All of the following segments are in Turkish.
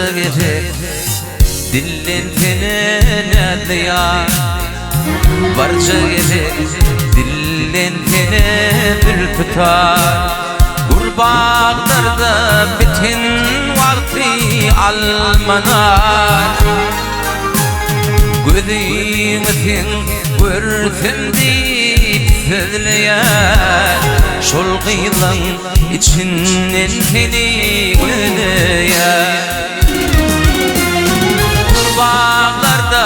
barca gece dillin tenine diya barca gece dillin tene bir tutar gurbağlarda bitin vakti almanar gözümüzün görsün deyip sözleyen şol kıyılan içinden seni güleyen gurbağlarda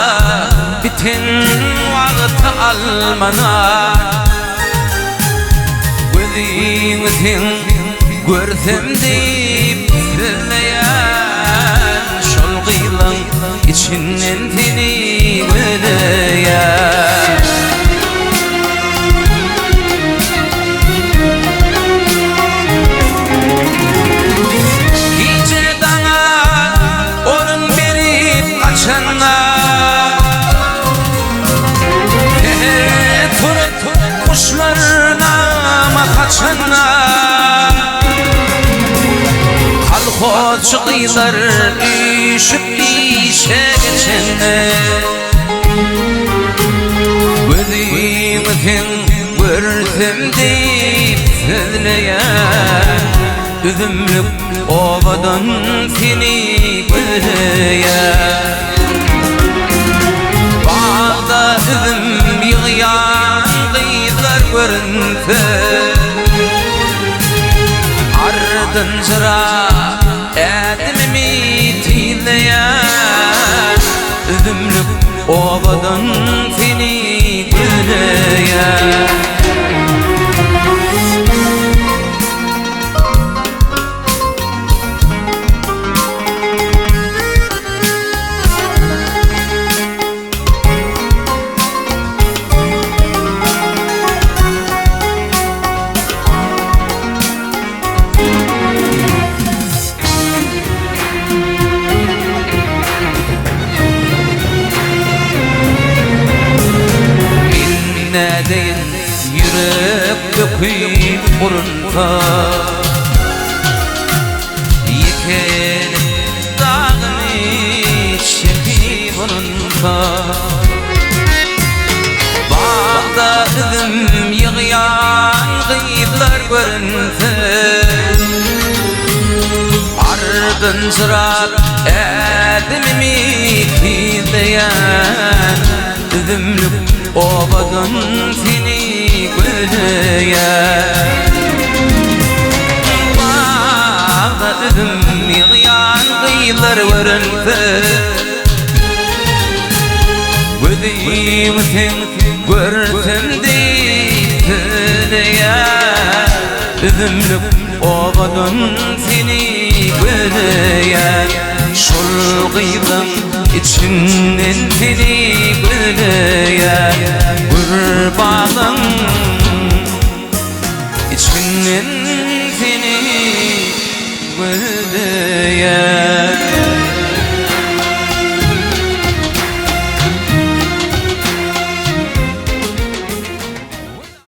bitin vakti almanar gözümüzün görsün deyip sözleyen şol kıyılan içinden seni güleyen gece dana orun berip kaçanlar turup kuşlarına kaçanlar kalkoç kıyılar üşüp işe geçenler gözümüzün görsün deyip sözleyen üzümlük ovadan seni güleyen bağda üzüm yığıyan kıyılar görünse ardın sıra edimimi tiyleyen üzümlük ovadan seni güleyen nedeyin yürüp döküp burunta yekelim dağını çekip burunta bağda üzüm yığıyan kıyılar görünse ardın sıra edimimi tiyleyen üzümlük ovadan seni güleyen bağda üzüm yığıyan kıyılar görünse gözümüzün görsün deyip söyleyen üzümlük ovadan seni güleyen şol kıyıdan içinden seni güleyen gurbağın